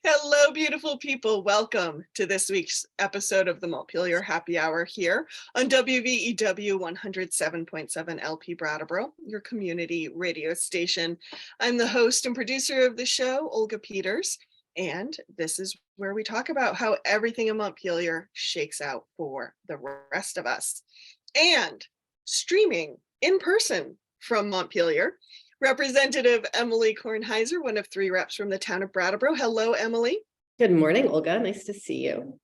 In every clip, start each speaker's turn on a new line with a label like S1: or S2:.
S1: Hello, beautiful people. Welcome to this week's episode of the Montpelier Happy Hour here on WVEW 107.7 LP Brattleboro, your community radio station. I'm the host and producer of the show, Olga Peters, and this is where we talk about how everything in Montpelier shakes out for the rest of us. And streaming in person from Montpelier, Representative Emily Kornheiser, one of three reps from the town of Brattleboro. Hello, Emily.
S2: Good morning, Olga. Nice to see you.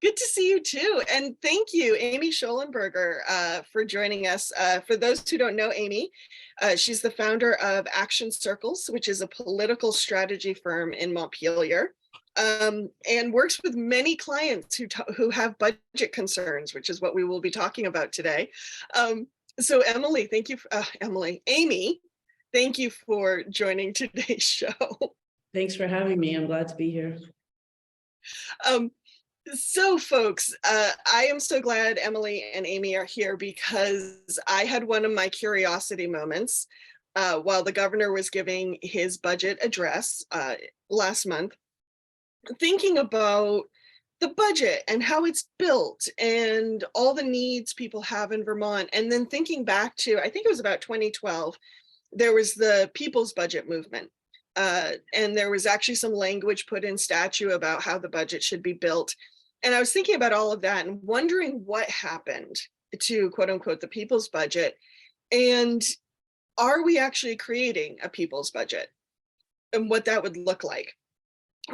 S1: Good to see you too. And thank you, Amy Schollenberger, for joining us. For those who don't know Amy, she's the founder of Action Circles, which is a political strategy firm in Montpelier, and works with many clients who have budget concerns, which is what we will be talking about today. So Emily, thank you. Amy, thank you for joining today's show.
S2: Thanks for having me. I'm glad to be here.
S1: So folks, I am so glad Emily and Amy are here because I had one of my curiosity moments while the governor was giving his budget address last month, thinking about the budget and how it's built and all the needs people have in Vermont. And then thinking back to, I think it was about 2012, there was the People's Budget movement. And there was actually some language put in statute about how the budget should be built. And I was thinking about all of that and wondering what happened to quote unquote the people's budget. And are we actually creating a people's budget and what that would look like?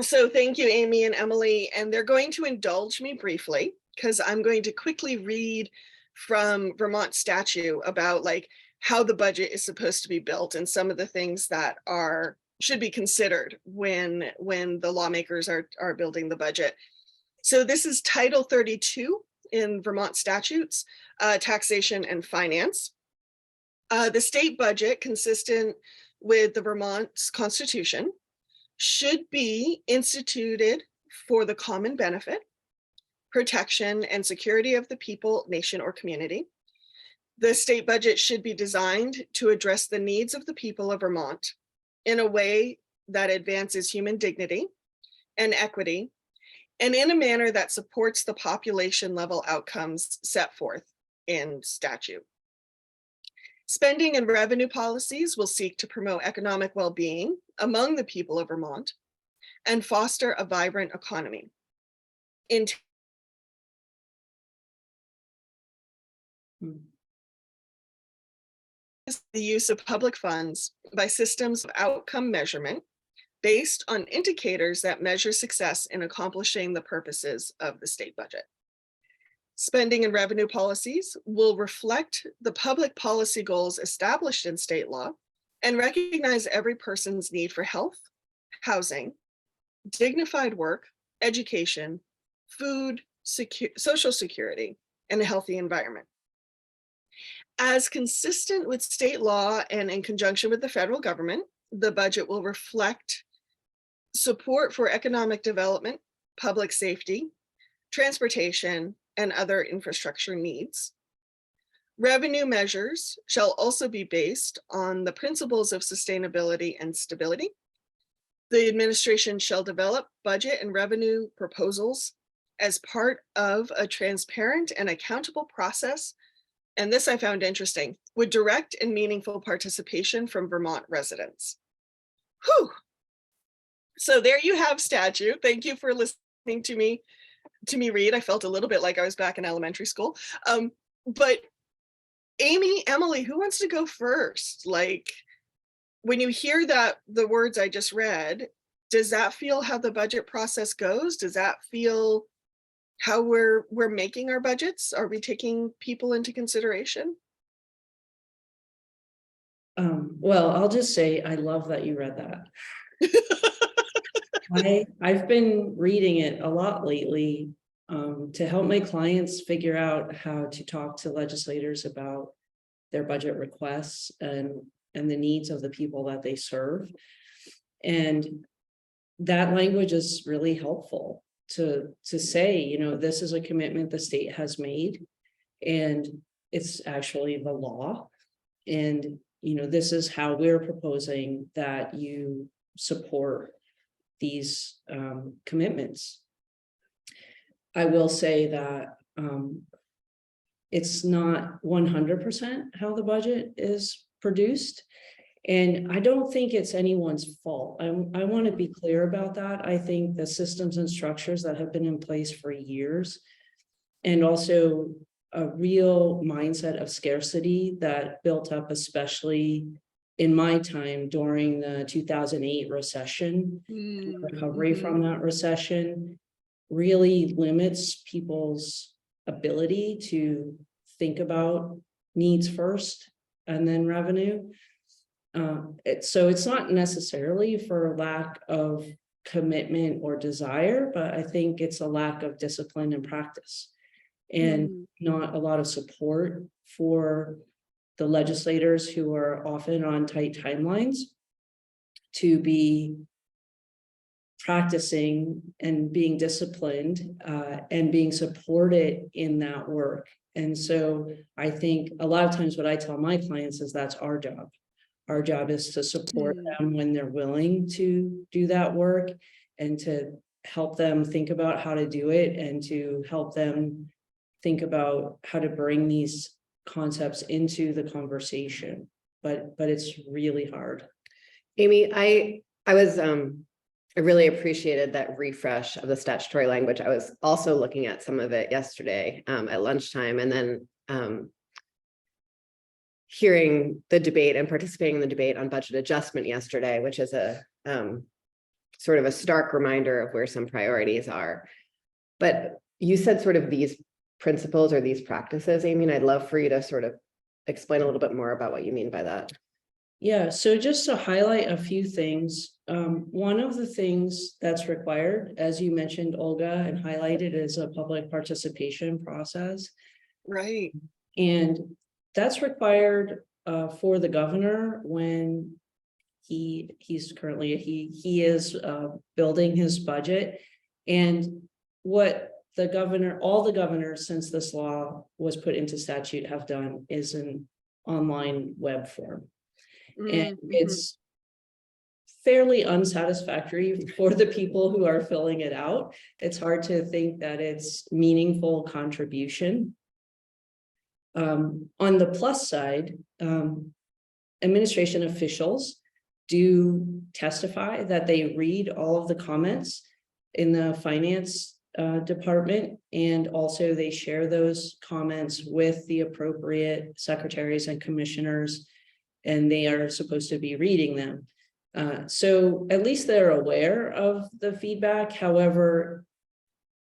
S1: So thank you, Amy and Emily. And they're going to indulge me briefly because I'm going to quickly read from Vermont statute about like how the budget is supposed to be built and some of the things that should be considered when the lawmakers are building the budget. So this is Title 32 in Vermont statutes, taxation and finance. The state budget, consistent with the Vermont's constitution, should be instituted for the common benefit, protection, and security of the people, nation, or community. The state budget should be designed to address the needs of the people of Vermont in a way that advances human dignity and equity, and in a manner that supports the population level outcomes set forth in statute. Spending and revenue policies will seek to promote economic well-being among the people of Vermont and foster a vibrant economy. The use of public funds by systems of outcome measurement based on indicators that measure success in accomplishing the purposes of the state budget. Spending and revenue policies will reflect the public policy goals established in state law and recognize every person's need for health, housing, dignified work, education, food, social security, and a healthy environment. As consistent with state law and in conjunction with the federal government, the budget will reflect support for economic development, public safety, transportation, and other infrastructure needs. Revenue measures shall also be based on the principles of sustainability and stability. The administration shall develop budget and revenue proposals as part of a transparent and accountable process. And this I found interesting, with direct and meaningful participation from Vermont residents. Whew. So there you have statute. Thank you for listening to me read. I felt a little bit like I was back in elementary school. But Amy, Emily, who wants to go first? Like, when you hear that, the words I just read, does that feel how the budget process goes? Does that feel how we're making our budgets? Are we taking people into consideration?
S2: Well, I'll just say I love that you read that. I've been reading it a lot lately to help my clients figure out how to talk to legislators about their budget requests and the needs of the people that they serve. And that language is really helpful to say, you know, this is a commitment the state has made, and it's actually the law. And, you know, this is how we're proposing that you support these commitments. I will say that it's not 100% how the budget is produced. And I don't think it's anyone's fault. I want to be clear about that. I think the systems and structures that have been in place for years, and also a real mindset of scarcity that built up, especially in my time during the 2008 recession, recovery from that recession, really limits people's ability to think about needs first and then revenue. So it's not necessarily for lack of commitment or desire, but I think it's a lack of discipline and practice, and not a lot of support for the legislators who are often on tight timelines to be practicing and being disciplined and being supported in that work. And so I think a lot of times what I tell my clients is that's our job. Our job is to support them when they're willing to do that work, and to help them think about how to do it, and to help them think about how to bring these concepts into the conversation. But it's really hard.
S3: Amy, I really appreciated that refresh of the statutory language. I was also looking at some of it yesterday at lunchtime, and then hearing the debate and participating in the debate on budget adjustment yesterday, which is a sort of a stark reminder of where some priorities are. But you said sort of these principles or these practices, Amy, and I'd love for you to sort of explain a little bit more about what you mean by that.
S2: Yeah, so just to highlight a few things, one of the things that's required, as you mentioned, Olga, and highlighted, is a public participation process.
S1: Right.
S2: And that's required for the governor when he's currently he is building his budget. And what the governor, all the governors since this law was put into statute have done is an online web form. And it's fairly unsatisfactory for the people who are filling it out. It's hard to think that it's meaningful contribution. On the plus side, administration officials do testify that they read all of the comments in the finance department, and also they share those comments with the appropriate secretaries and commissioners, and they are supposed to be reading them. So at least they're aware of the feedback. However,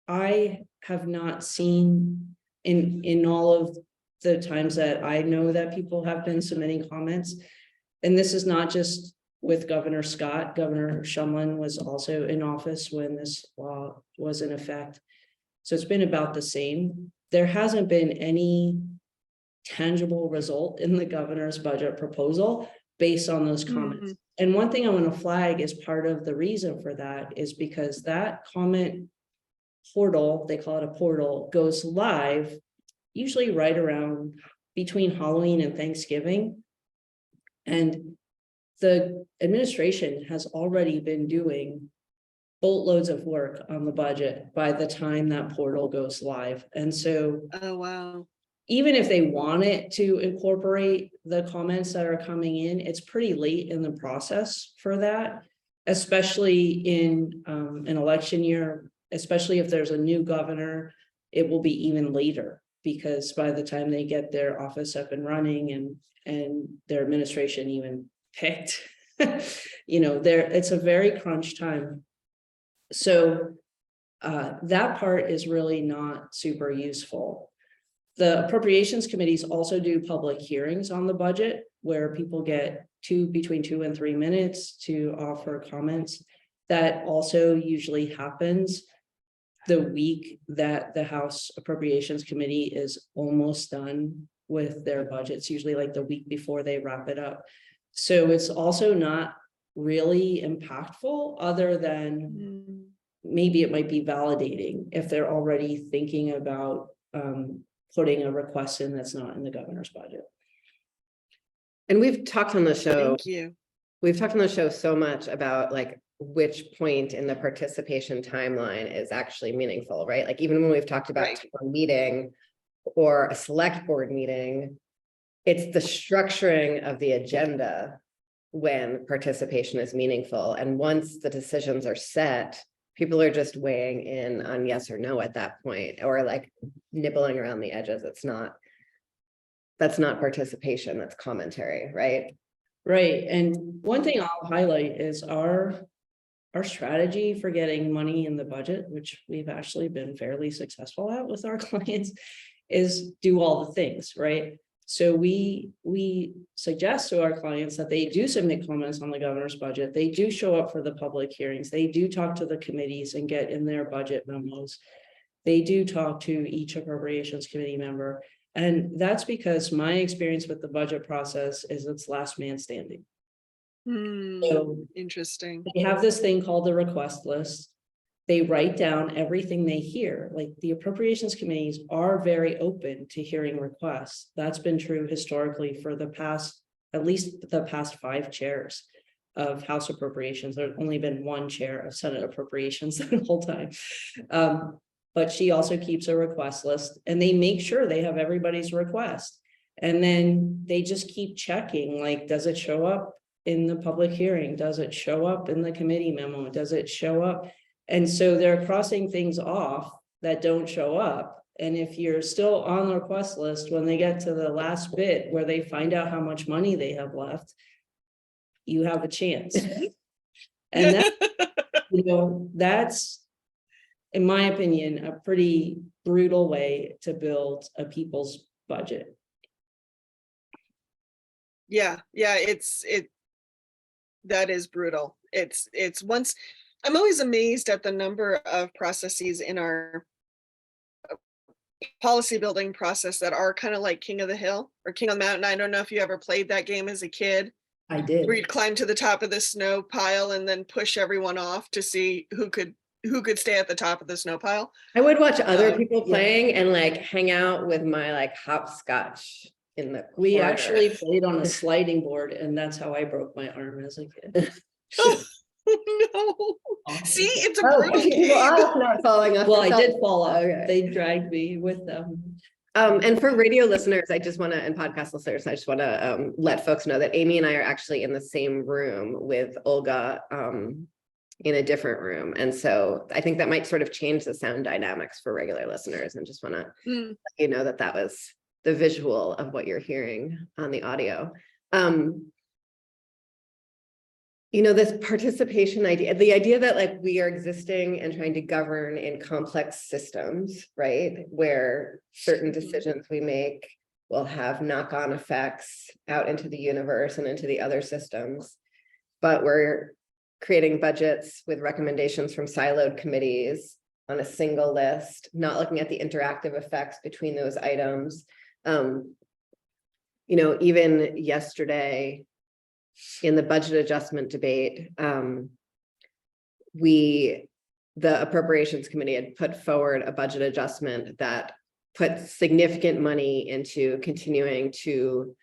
S2: I have not seen in all of the times that I know that people have been submitting comments, and this is not just with Governor Scott. Governor Shumlin was also in office when this law was in effect. So it's been about the same. There hasn't been any tangible result in the governor's budget proposal based on those comments. And one thing I want to flag is part of the reason for that is because that comment portal, they call it a portal, goes live usually right around between Halloween and Thanksgiving. And the administration has already been doing boatloads of work on the budget by the time that portal goes live. And so,
S1: oh wow,
S2: even if they wanted to incorporate the comments that are coming in, it's pretty late in the process for that, especially in an election year, especially if there's a new governor, it will be even later, because by the time they get their office up and running and their administration even picked, it's a very crunch time. So that part is really not super useful. The appropriations committees also do public hearings on the budget where people get between 2 and 3 minutes to offer comments. That also usually happens the week that the House Appropriations Committee is almost done with their budgets, usually like the week before they wrap it up. So it's also not really impactful, other than maybe it might be validating if they're already thinking about putting a request in that's not in the governor's budget.
S3: And we've talked on the show.
S1: Thank you.
S3: We've talked on the show so much about like which point in the participation timeline is actually meaningful, right? Like even when we've talked about
S1: Right.
S3: a meeting or a select board meeting, it's the structuring of the agenda when participation is meaningful. And once the decisions are set, people are just weighing in on yes or no at that point, or like nibbling around the edges. That's not participation, that's commentary, right?
S2: Right. And one thing I'll highlight is our strategy for getting money in the budget, which we've actually been fairly successful at with our clients, is do all the things, right? So we suggest to our clients that they do submit comments on the governor's budget. They do show up for the public hearings. They do talk to the committees and get in their budget memos. They do talk to each appropriations committee member. And that's because my experience with the budget process is it's last man standing. So
S1: Interesting.
S2: they have this thing called the request list. They write down everything they hear. Like the appropriations committees are very open to hearing requests. That's been true historically for the past, at least the past 5 chairs of House appropriations. There's only been 1 chair of Senate appropriations the whole time. But she also keeps a request list and they make sure they have everybody's request. And then they just keep checking, like, does it show up in the public hearing? Does it show up in the committee memo? Does it show up? And so they're crossing things off that don't show up. And if you're still on the request list, when they get to the last bit where they find out how much money they have left, you have a chance. And that, that's, in my opinion, a pretty brutal way to build a people's budget.
S1: Yeah, that is brutal. It's once, I'm always amazed at the number of processes in our policy building process that are kind of like King of the Hill or King of the Mountain. I don't know if you ever played that game as a kid.
S2: I did.
S1: Where you'd climb to the top of the snow pile and then push everyone off to see who could stay at the top of the snow pile.
S3: I would watch other people playing and like hang out with my like hopscotch in the corner.
S2: We actually played on a sliding board, and that's how I broke my arm as a kid.
S1: No. See, it's a brutal
S3: people
S1: game.
S3: are not falling off.
S2: Well, I did fall off.
S3: Okay.
S2: They dragged me with them.
S3: And for radio listeners, I just want to, and podcast listeners, I just want to let folks know that Amy and I are actually in the same room with Olga in a different room. And so I think that might sort of change the sound dynamics for regular listeners, and just want to let you know that that was the visual of what you're hearing on the audio. You know, this participation idea, the idea that like we are existing and trying to govern in complex systems, right? Where certain decisions we make will have knock-on effects out into the universe and into the other systems. But we're creating budgets with recommendations from siloed committees on a single list, not looking at the interactive effects between those items. You know, even yesterday, in the budget adjustment debate, the appropriations committee had put forward a budget adjustment that put significant money into continuing to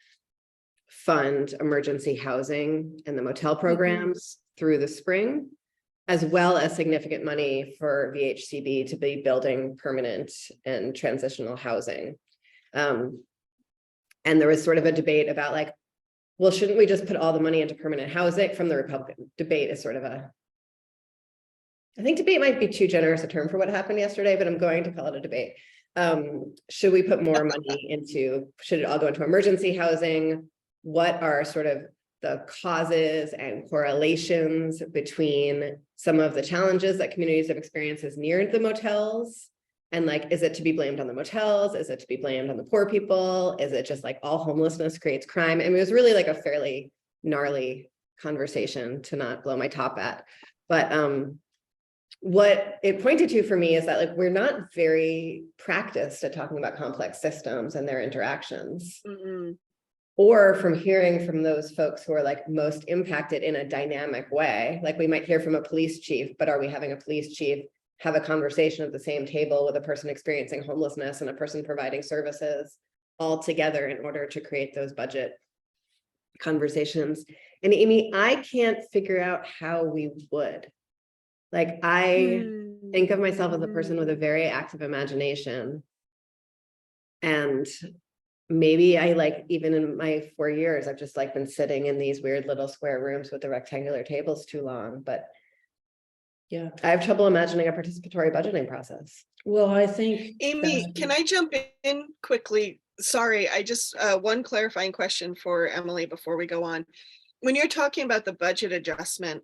S3: fund emergency housing and the motel programs through the spring, as well as significant money for VHCB to be building permanent and transitional housing. And there was sort of a debate about like, well, shouldn't we just put all the money into permanent housing? From the Republican debate is sort of I think debate might be too generous a term for what happened yesterday, but I'm going to call it a debate. Should we put more money into, should it all go into emergency housing? What are sort of the causes and correlations between some of the challenges that communities have experienced as near the motels? And like, is it to be blamed on the motels? Is it to be blamed on the poor people? Is it just like all homelessness creates crime? I mean, it was really like a fairly gnarly conversation to not blow my top at. But what it pointed to for me is that like, we're not very practiced at talking about complex systems and their interactions. Or from hearing from those folks who are like most impacted in a dynamic way. Like we might hear from a police chief, but are we having a police chief have a conversation at the same table with a person experiencing homelessness and a person providing services all together in order to create those budget conversations? And Amy, I can't figure out how we would. Like, I think of myself as a person with a very active imagination. And maybe I like, even in my 4 years, I've just like been sitting in these weird little square rooms with the rectangular tables too long, but
S2: Yeah,
S3: I have trouble imagining a participatory budgeting process.
S2: well, I think.
S1: Amy, can I jump in quickly? Sorry, I just, one clarifying question for Emily before we go on. When you're talking about the budget adjustment,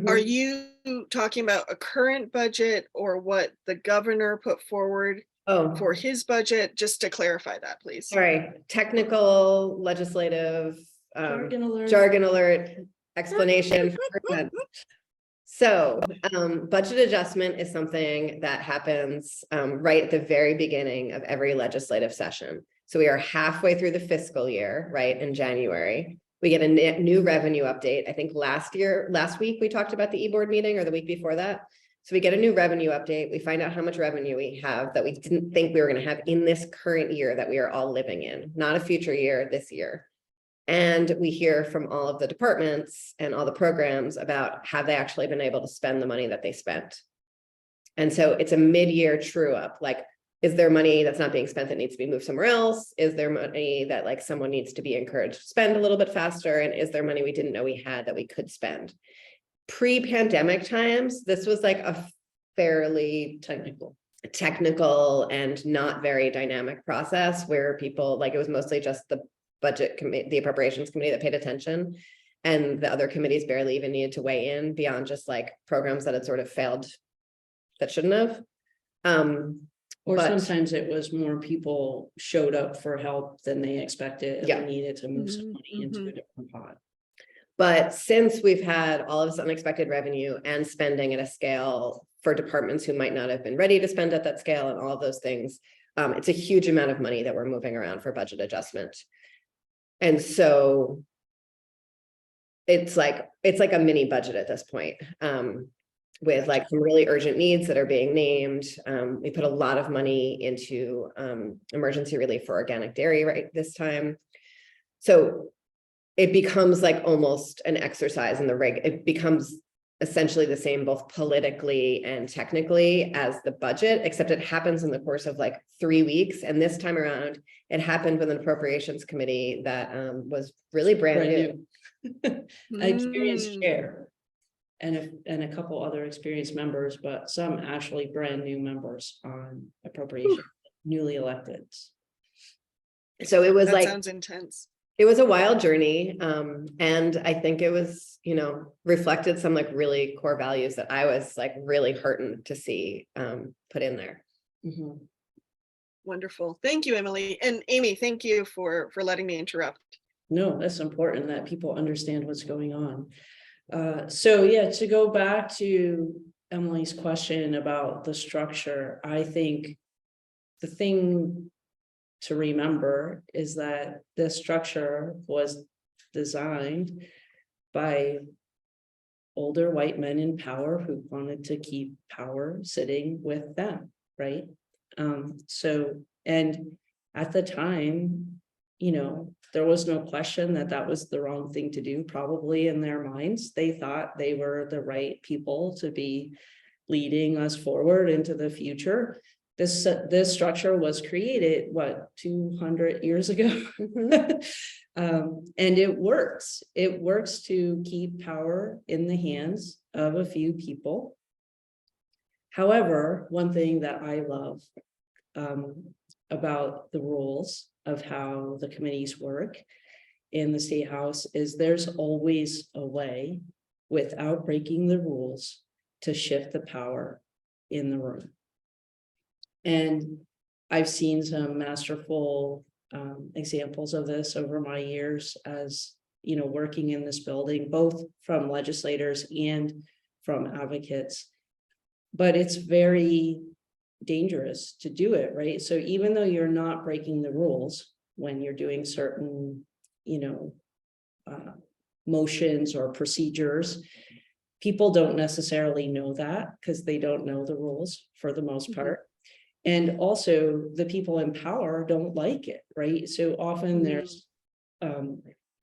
S1: are
S3: Mhm.
S1: you talking about a current budget or what the governor put forward
S3: Oh,
S1: for his budget? Just to clarify that, please.
S3: sorry, technical, legislative, jargon alert, explanation. So, budget adjustment is something that happens right at the very beginning of every legislative session. So we are halfway through the fiscal year, right, in January. We get a new revenue update. I think last week, we talked about the e-board meeting, or the week before that. So we get a new revenue update. We find out how much revenue we have that we didn't think we were going to have in this current year that we are all living in, not a future year, this year. And we hear from all of the departments and all the programs about have they actually been able to spend the money that they spent. And so it's a mid-year true up. Like, is there money that's not being spent that needs to be moved somewhere else? Is there money that like someone needs to be encouraged to spend a little bit faster? And is there money we didn't know we had that we could spend? Pre-pandemic times, this was like a fairly technical and not very dynamic process where people, like, it was mostly just the budget committee, the appropriations committee that paid attention, and the other committees barely even needed to weigh in beyond just like programs that had sort of failed that shouldn't have.
S2: Or
S3: But
S2: sometimes it was more people showed up for help than they expected, and
S3: Yeah.
S2: we needed to move some money into a
S1: Mhm.
S2: different pot.
S3: But since we've had all of this unexpected revenue and spending at a scale for departments who might not have been ready to spend at that scale and all of those things, it's a huge amount of money that we're moving around for budget adjustment. And so it's like a mini budget at this point, with like some really urgent needs that are being named. We put a lot of money into emergency relief for organic dairy right this time. So it becomes like almost an exercise in the rig. It becomes essentially the same both politically and technically as the budget, except it happens in the course of like 3 weeks. And this time around, it happened with an appropriations committee that was really brand new.
S2: I experienced
S1: Mm.
S2: chair and a couple other experienced members, but some actually brand new members on appropriation, newly elected.
S3: So it was
S1: That
S3: like,
S1: sounds intense.
S3: it was a wild journey. And I think it was, reflected some like really core values that I was like really heartened to see put in there.
S2: Mhm.
S1: Wonderful. Thank you, Emily. And Amy, thank you for letting me interrupt.
S2: No, that's important that people understand what's going on. So yeah, to go back to Emily's question about the structure, I think the thing to remember is that the structure was designed by older white men in power who wanted to keep power sitting with them, right? And at the time, there was no question that that was the wrong thing to do, probably in their minds. They thought they were the right people to be leading us forward into the future. This structure was created, 200 years ago? And it works. It works to keep power in the hands of a few people. However, one thing that I love about the rules of how the committees work in the State House is there's always a way, without breaking the rules, to shift the power in the room. And I've seen some masterful examples of this over my years as, working in this building, both from legislators and from advocates. But it's very dangerous to do it, right? So even though you're not breaking the rules when you're doing certain, motions or procedures, people don't necessarily know that because they don't know the rules for the most part. And also the people in power don't like it, right? So often there's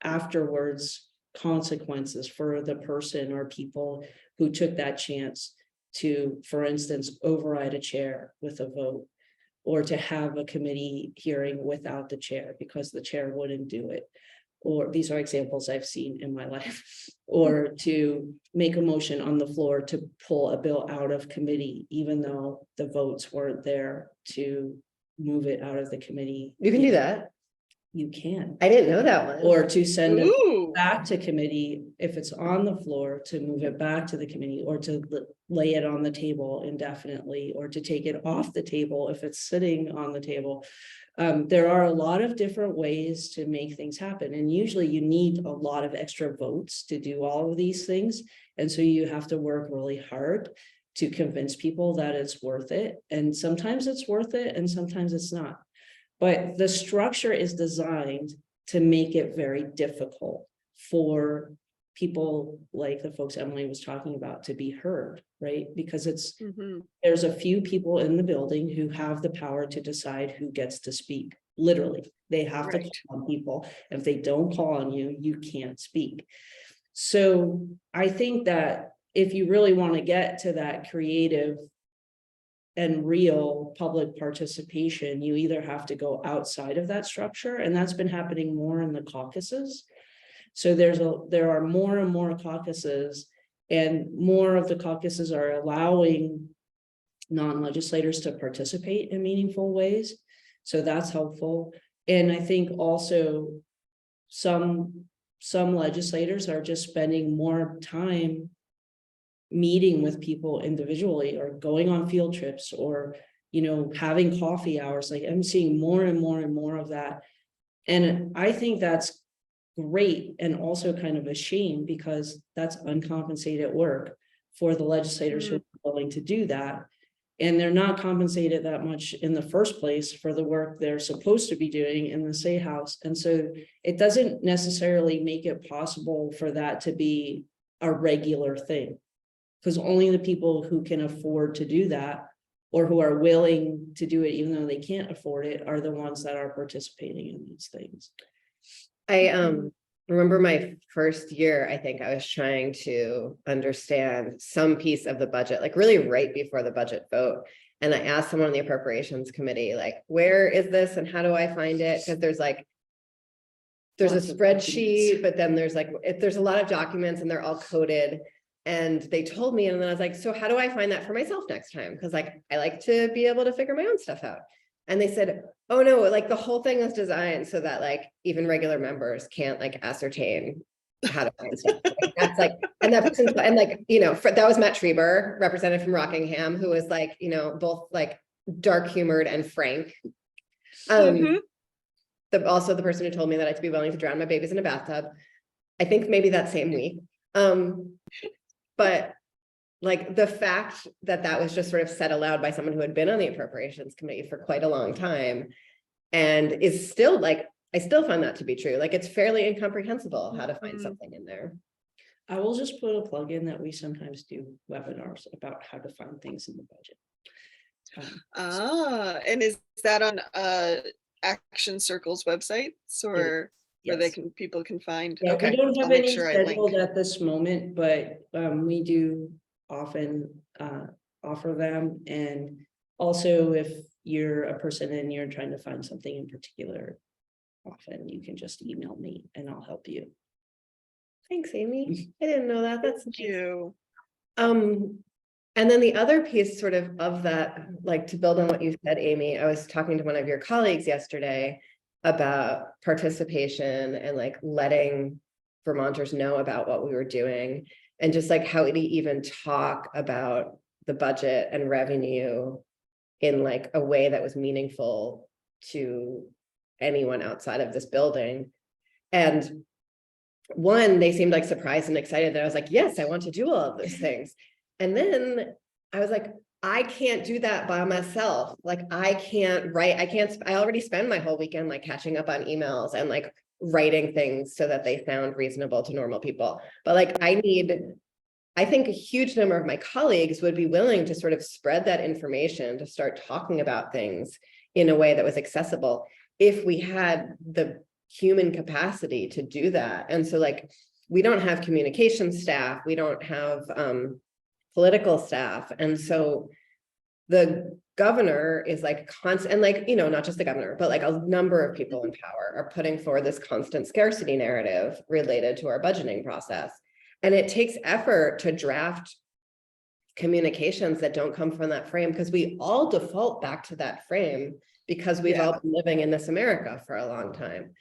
S2: afterwards consequences for the person or people who took that chance to, for instance, override a chair with a vote, or to have a committee hearing without the chair because the chair wouldn't do it. Or these are examples I've seen in my life, or to make a motion on the floor to pull a bill out of committee, even though the votes weren't there to move it out of the committee.
S3: You can do that.
S2: You can.
S3: I didn't know that one.
S2: Or to send it
S1: Ooh,
S2: back to committee if it's on the floor, to move it back to the committee, or to lay it on the table indefinitely, or to take it off the table if it's sitting on the table. There are a lot of different ways to make things happen, and usually you need a lot of extra votes to do all of these things, and so you have to work really hard to convince people that it's worth it, and sometimes it's worth it and sometimes it's not. But the structure is designed to make it very difficult for people like the folks Emily was talking about to be heard, right? Because there's a few people in the building who have the power to decide who gets to speak. Literally, they have to call on people. If they don't call on you, you can't speak. So I think that if you really want to get to that creative and real public participation, you either have to go outside of that structure, and that's been happening more in the caucuses. So there are more and more caucuses, and more of the caucuses are allowing non-legislators to participate in meaningful ways. So that's helpful. And I think also some legislators are just spending more time meeting with people individually, or going on field trips, or having coffee hours. Like, I'm seeing more and more and more of that, and I think that's great, and also kind of a shame, because that's uncompensated work for the legislators who are willing to do that, and they're not compensated that much in the first place for the work they're supposed to be doing in the State House. And so it doesn't necessarily make it possible for that to be a regular thing, because only the people who can afford to do that, or who are willing to do it even though they can't afford it, are the ones that are participating in these things.
S3: I remember my first year, I think I was trying to understand some piece of the budget, like really right before the budget vote. And I asked someone on the appropriations committee, like, where is this and how do I find it? Because there's a spreadsheet, but then there's there's a lot of documents and they're all coded. And they told me, and then I was like, so how do I find that for myself next time? Because I like to be able to figure my own stuff out. And they said, oh no, the whole thing is designed so that even regular members can't ascertain how to find stuff. That's and that person, and that was Matt Schreiber, representative from Rockingham, who was both dark humored and frank. Also the person who told me that I had to be willing to drown my babies in a bathtub. I think maybe that same week. But the fact that that was just sort of said aloud by someone who had been on the appropriations committee for quite a long time, and is still I still find that to be true. It's fairly incomprehensible how to find something in there.
S2: I will just put a plug in that we sometimes do webinars about how to find things in the budget.
S1: And is that on Action Circle's websites, or where people can find?
S2: Yeah,
S1: okay,
S2: we don't have
S1: I'll make
S2: any
S1: sure
S2: scheduled at this moment, but we do often offer them. And also, if you're a person and you're trying to find something in particular, often you can just email me and I'll help you.
S3: Thanks, Amy. I didn't know that. That's
S1: Thank you.
S3: And then the other piece sort of that, to build on what you said, Amy, I was talking to one of your colleagues yesterday about participation and letting Vermonters know about what we were doing, and just how we even talk about the budget and revenue in a way that was meaningful to anyone outside of this building. And one, they seemed surprised and excited that I was yes, I want to do all of those things. And then I was I can't do that by myself. I can't write, I already spend my whole weekend catching up on emails and writing things so that they sound reasonable to normal people. But I think a huge number of my colleagues would be willing to sort of spread that information, to start talking about things in a way that was accessible, if we had the human capacity to do that. And so we don't have communication staff, we don't have political staff. And so the governor is like constant, and like, you know, not just the governor, but like a number of people in power are putting forward this constant scarcity narrative related to our budgeting process. And it takes effort to draft communications that don't come from that frame, because we all default back to that frame because we've all been living in this America for a long time.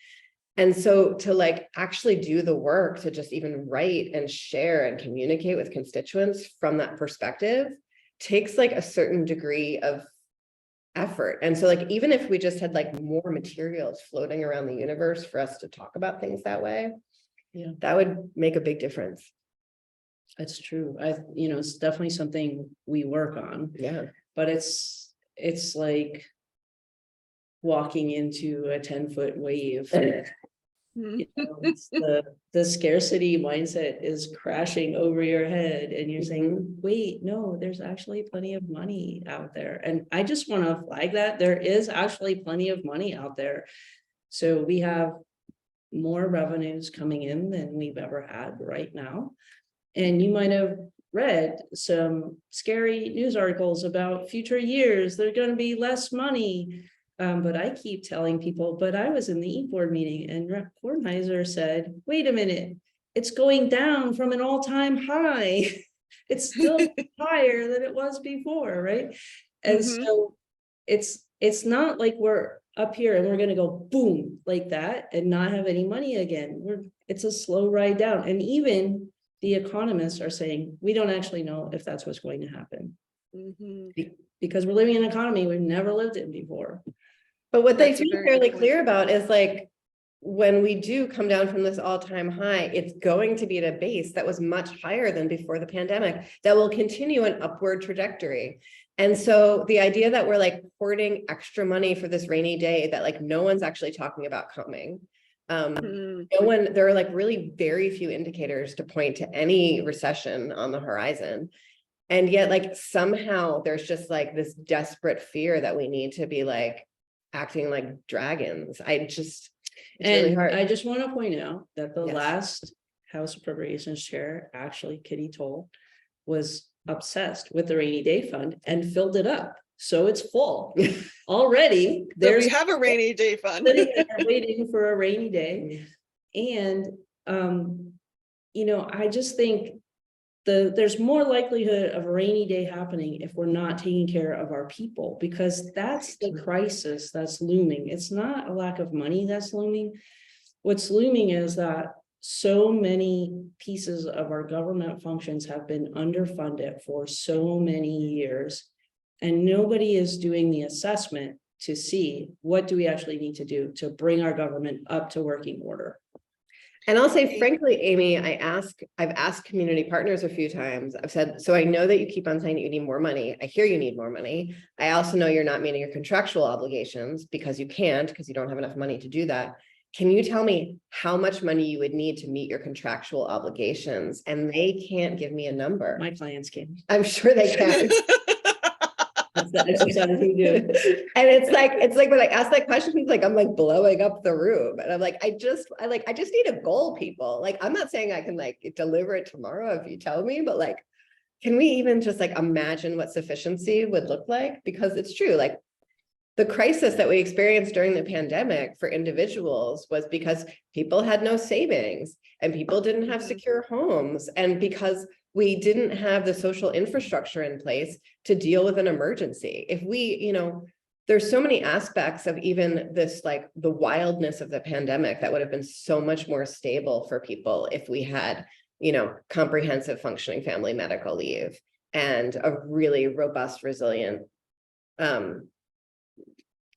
S3: And so to like actually do the work to just even write and share and communicate with constituents from that perspective takes like a certain degree of effort. And so like, even if we just had like more materials floating around the universe for us to talk about things that way, that would make a big difference.
S2: That's true. It's definitely something we work on.
S3: Yeah.
S2: But it's like walking into a 10-foot wave. It's the scarcity mindset is crashing over your head, and you're saying, wait, no, there's actually plenty of money out there. And I just want to flag that there is actually plenty of money out there. So we have more revenues coming in than we've ever had right now. And you might have read some scary news articles about future years. There's going to be less money. But I keep telling people, but I was in the e-board meeting and Rep. Kornheiser said, wait a minute, it's going down from an all-time high. It's still higher than it was before, right? And so it's not like we're up here and we're going to go boom like that and not have any money again. It's a slow ride down. And even the economists are saying, we don't actually know if that's what's going to happen. Because we're living in an economy we've never lived in before.
S3: But what they seem fairly clear about is like, when we do come down from this all-time high, it's going to be at a base that was much higher than before the pandemic, that will continue an upward trajectory. And so the idea that we're like hoarding extra money for this rainy day that like no one's actually talking about coming. There are like really very few indicators to point to any recession on the horizon. And yet like somehow there's just like this desperate fear that we need to be like acting like dragons. It's really hard.
S2: I just want to point out that the last House Appropriations Chair, actually Kitty Toll, was obsessed with the rainy day fund and filled it up. So it's full already.
S1: We have a rainy day fund.
S2: Waiting for a rainy day. And, I just think there's more likelihood of a rainy day happening if we're not taking care of our people, because that's the crisis that's looming. It's not a lack of money that's looming. What's looming is that so many pieces of our government functions have been underfunded for so many years, and nobody is doing the assessment to see what do we actually need to do to bring our government up to working order.
S3: And I'll say, frankly, Amy, I've asked community partners a few times. I've said, so I know that you keep on saying that you need more money. I hear you need more money. I also know you're not meeting your contractual obligations because you can't, because you don't have enough money to do that. Can you tell me how much money you would need to meet your contractual obligations? And they can't give me a number.
S2: My clients can.
S3: I'm sure they can.
S2: That's the exercise we do.
S3: And it's like when I ask that question, it's like I'm like blowing up the room, and I'm like, I just need a goal, people. Like, I'm not saying I can like deliver it tomorrow if you tell me, but like, can we even just like imagine what sufficiency would look like? Because it's true, like the crisis that we experienced during the pandemic for individuals was because people had no savings and people didn't have secure homes, and because we didn't have the social infrastructure in place to deal with an emergency. If we, there's so many aspects of even this, like the wildness of the pandemic that would have been so much more stable for people if we had, comprehensive functioning family medical leave and a really robust, resilient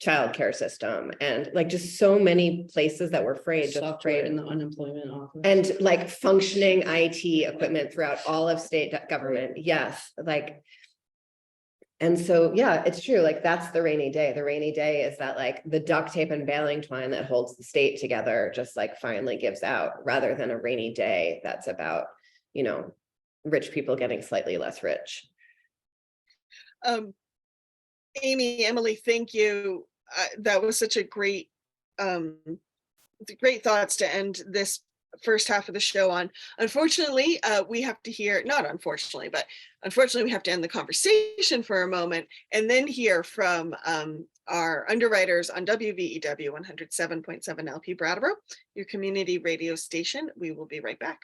S3: childcare system, and like just so many places that were frayed,
S2: in the unemployment office,
S3: and like functioning IT equipment throughout all of state government. Yes, like, and so yeah, it's true. Like that's the rainy day. The rainy day is that like the duct tape and baling twine that holds the state together just like finally gives out, rather than a rainy day that's about rich people getting slightly less rich.
S1: Amy, Emily, thank you. That was such a great thoughts to end this first half of the show on. Unfortunately, we have to hear, not unfortunately, but unfortunately, we have to end the conversation for a moment and then hear from our underwriters on WVEW 107.7 LP Brattleboro, your community radio station. We will be right back.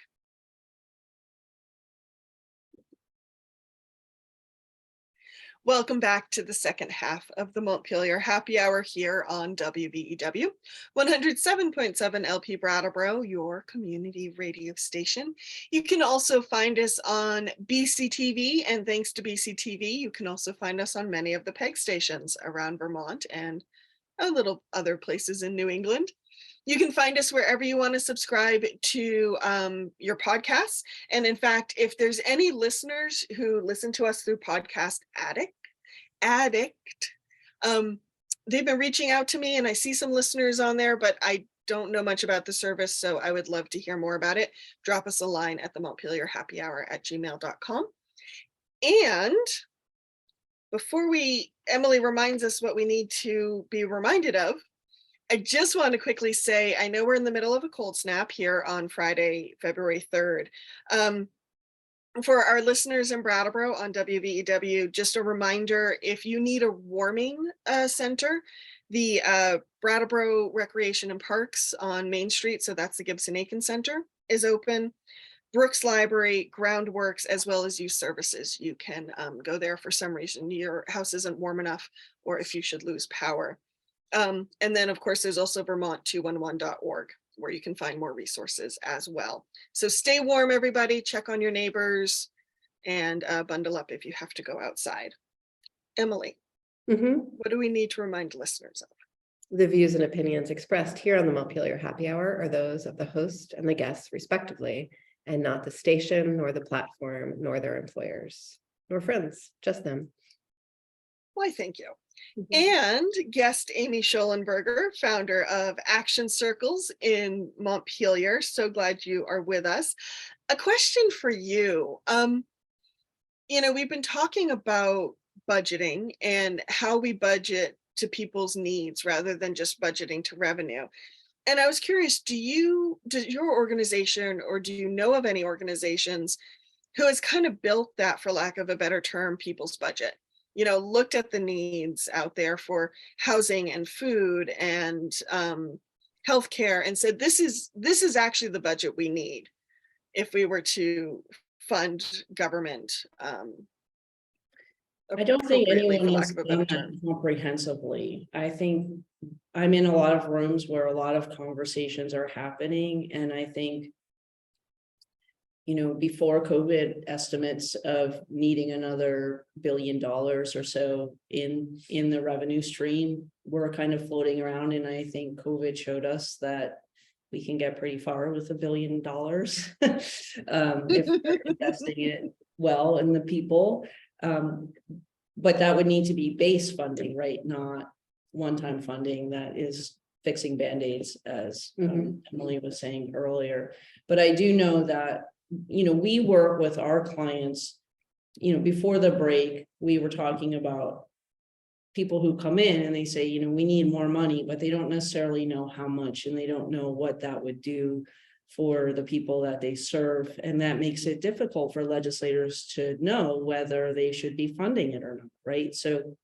S1: Welcome back to the second half of the Montpelier Happy Hour here on WVEW 107.7 LP Brattleboro, your community radio station. You can also find us on BCTV, and thanks to BCTV, you can also find us on many of the PEG stations around Vermont and a little other places in New England. You can find us wherever you want to subscribe to your podcasts. And in fact, if there's any listeners who listen to us through Podcast Addict, they've been reaching out to me, and I see some listeners on there, but I don't know much about the service, so I would love to hear more about it. Drop us a line at the montpelierhappyhour@gmail.com. And before Emily reminds us what we need to be reminded of, I just want to quickly say, I know we're in the middle of a cold snap here on Friday, February 3rd. For our listeners in Brattleboro on WVEW, just a reminder, if you need a warming center, the Brattleboro Recreation and Parks on Main Street, so that's the Gibson-Aiken Center, is open. Brooks Library, Groundworks, as well as youth services. You can go there for some reason your house isn't warm enough, or if you should lose power. And then, of course, there's also Vermont211.org, where you can find more resources as well. So stay warm, everybody. Check on your neighbors and bundle up if you have to go outside. Emily, what do we need to remind listeners of?
S3: The views and opinions expressed here on the Montpelier Happy Hour are those of the host and the guests, respectively, and not the station, nor the platform, nor their employers, nor friends, just them.
S1: Why, thank you. And guest Amy Schollenberger, founder of Action Circles in Montpelier. So glad you are with us. A question for you. We've been talking about budgeting and how we budget to people's needs rather than just budgeting to revenue. And I was curious, does your organization, or do you know of any organizations who has kind of built that, for lack of a better term, people's budget? Looked at the needs out there for housing and food and healthcare and said, this is actually the budget we need if we were to fund government.
S2: I don't think anyone has done that comprehensively. I think I'm in a lot of rooms where a lot of conversations are happening, and I think, before COVID, estimates of needing another $1 billion or so in the revenue stream were kind of floating around. And I think COVID showed us that we can get pretty far with $1 billion if we're investing it well in the people. But that would need to be base funding, right? Not one-time funding that is fixing Band-Aids, as Emily was saying earlier. But I do know that we work with our clients. Before the break, we were talking about people who come in and they say, we need more money, but they don't necessarily know how much, and they don't know what that would do for the people that they serve. And that makes it difficult for legislators to know whether they should be funding it or not, right? So,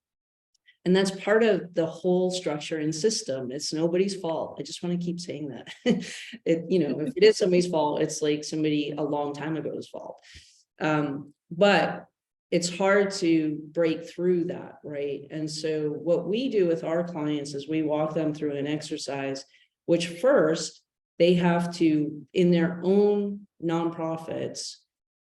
S2: and that's part of the whole structure and system. It's nobody's fault. I just want to keep saying that. If it is somebody's fault, it's like somebody a long time ago's fault. But it's hard to break through that, right? And so what we do with our clients is we walk them through an exercise, which first they have to, in their own nonprofits,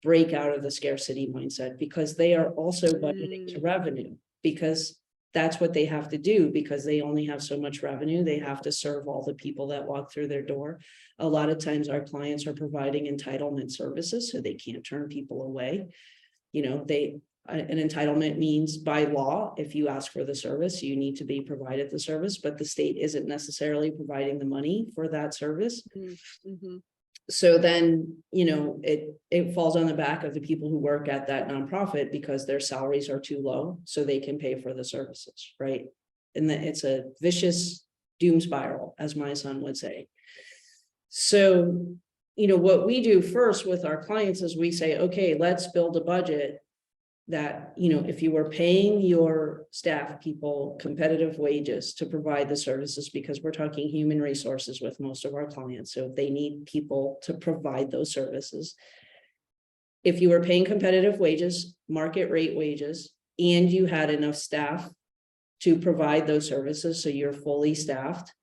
S2: break out of the scarcity mindset, because they are also budgeting to revenue, because that's what they have to do, because they only have so much revenue. They have to serve all the people that walk through their door. A lot of times our clients are providing entitlement services, so they can't turn people away. An entitlement means, by law, if you ask for the service, you need to be provided the service, but the state isn't necessarily providing the money for that service. So then, it falls on the back of the people who work at that nonprofit, because their salaries are too low, so they can pay for the services, right? And that it's a vicious doom spiral, as my son would say. So what we do first with our clients is we say, okay, let's build a budget that, if you were paying your staff people competitive wages to provide the services, because we're talking human resources with most of our clients, so they need people to provide those services. If you were paying competitive wages, market rate wages, and you had enough staff to provide those services, so you're fully staffed,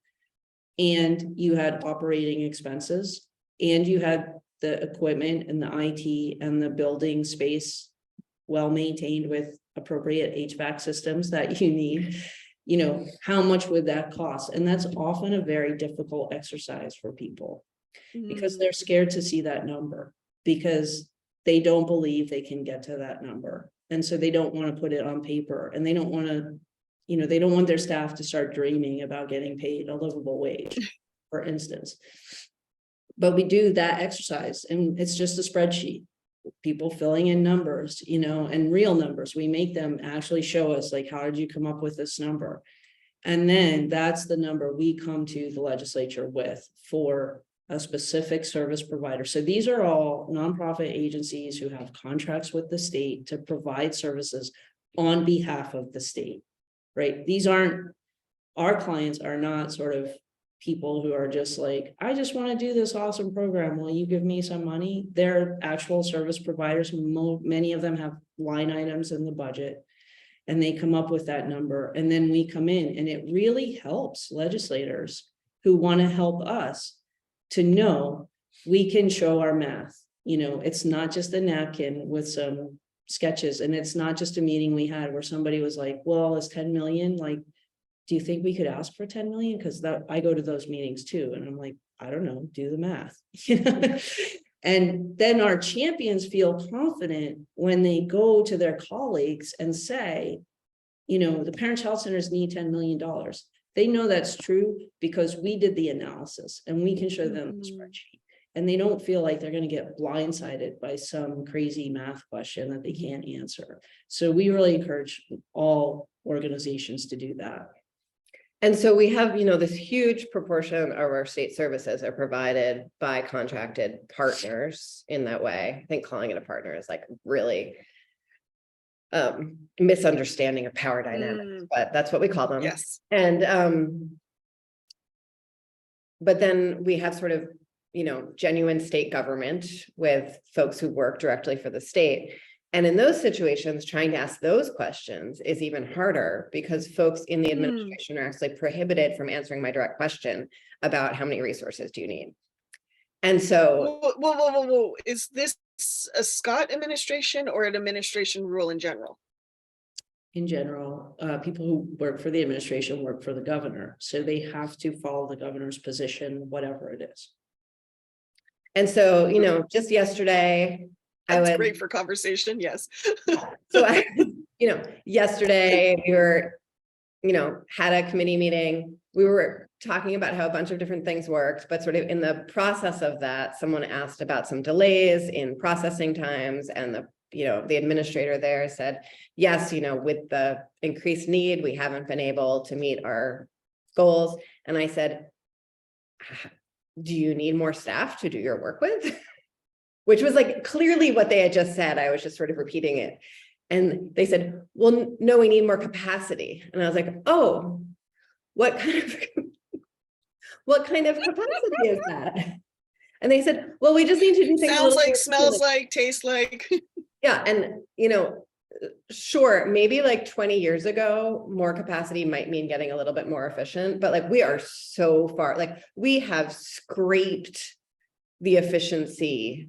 S2: and you had operating expenses, and you had the equipment and the IT and the building space well maintained with appropriate HVAC systems that you need, how much would that cost? And that's often a very difficult exercise for people because they're scared to see that number, because they don't believe they can get to that number. And so they don't want to put it on paper, and they don't want to, they don't want their staff to start dreaming about getting paid a livable wage, for instance. But we do that exercise, and it's just a spreadsheet, people filling in numbers, and real numbers. We make them actually show us, like, how did you come up with this number? And then that's the number we come to the legislature with for a specific service provider. So these are all nonprofit agencies who have contracts with the state to provide services on behalf of the state, right? These aren't, our clients are not sort of people who are just like, I just want to do this awesome program, will you give me some money? They're actual service providers. Many of them have line items in the budget, and they come up with that number. And then we come in, and it really helps legislators who want to help us to know we can show our math. It's not just a napkin with some sketches, and it's not just a meeting we had where somebody was like, well, is 10 million, like, do you think we could ask for 10 million? Because I go to those meetings too. And I'm like, I don't know, do the math. And then our champions feel confident when they go to their colleagues and say, the Parents Health Centers need $10 million. They know that's true because we did the analysis, and we can show them the spreadsheet. And they don't feel like they're going to get blindsided by some crazy math question that they can't answer. So we really encourage all organizations to do that.
S3: And so we have, this huge proportion of our state services are provided by contracted partners in that way. I think calling it a partner is like really misunderstanding of power dynamics, but that's what we call them.
S1: Yes.
S3: And but then we have sort of, genuine state government with folks who work directly for the state. And in those situations, trying to ask those questions is even harder because folks in the administration are actually prohibited from answering my direct question about how many resources do you need. And so,
S1: whoa. Is this a Scott administration or an administration rule in general?
S2: In general, people who work for the administration work for the governor, so they have to follow the governor's position, whatever it is.
S3: And so, just yesterday,
S1: That's great for conversation. Yes.
S3: So, yesterday we were, had a committee meeting. We were talking about how a bunch of different things worked, but sort of in the process of that, someone asked about some delays in processing times, and the administrator there said, yes, with the increased need, we haven't been able to meet our goals. And I said, do you need more staff to do your work with? Which was like clearly what they had just said. I was just sort of repeating it. And they said, well, no, we need more capacity. And I was like, oh, what kind of capacity is that? And they said, well, we just need to do things.
S1: Sounds like, smells like, tastes like.
S3: Yeah. And, sure, maybe like 20 years ago, more capacity might mean getting a little bit more efficient, but like we are so far, like we have scraped the efficiency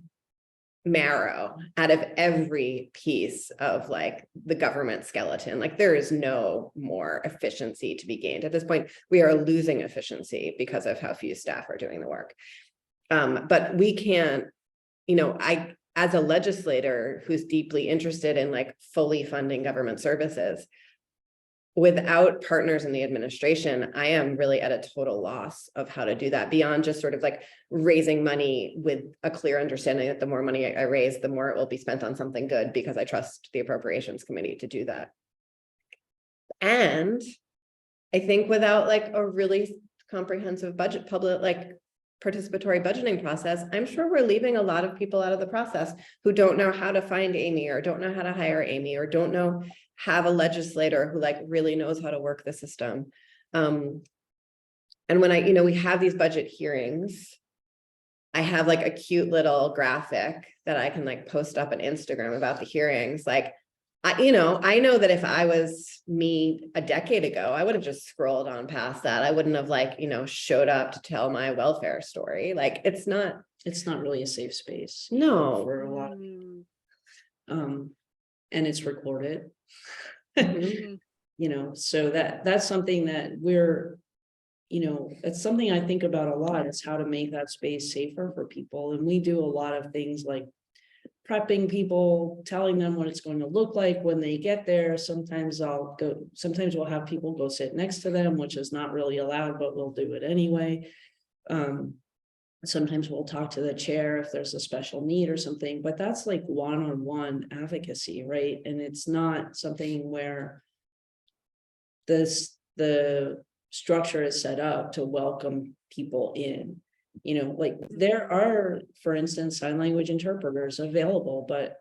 S3: marrow out of every piece of like the government skeleton. Like there is no more efficiency to be gained at this point. We are losing efficiency because of how few staff are doing the work. But we can't, as a legislator who's deeply interested in like fully funding government services, without partners in the administration, I am really at a total loss of how to do that beyond just sort of like raising money with a clear understanding that the more money I raise, the more it will be spent on something good because I trust the appropriations committee to do that. And I think without like a really comprehensive budget participatory budgeting process, I'm sure we're leaving a lot of people out of the process who don't know how to find Amy, or don't know how to hire Amy, or don't know, have a legislator who like really knows how to work the system. And when we have these budget hearings, I have like a cute little graphic that I can like post up on Instagram about the hearings. Like, I know that if I was me a decade ago, I would have just scrolled on past that. I wouldn't have like, showed up to tell my welfare story. Like, it's not
S2: really a safe space.
S3: No.
S2: For a lot of people. And it's recorded.
S3: Mhm.
S2: So that's something that we're, it's something I think about a lot, is how to make that space safer for people. And we do a lot of things like prepping people, telling them what it's going to look like when they get there. Sometimes we'll have people go sit next to them, which is not really allowed, but we'll do it anyway. Sometimes we'll talk to the chair if there's a special need or something, but that's like one-on-one advocacy, right? And it's not something where the structure is set up to welcome people in. Like there are, for instance, sign language interpreters available, but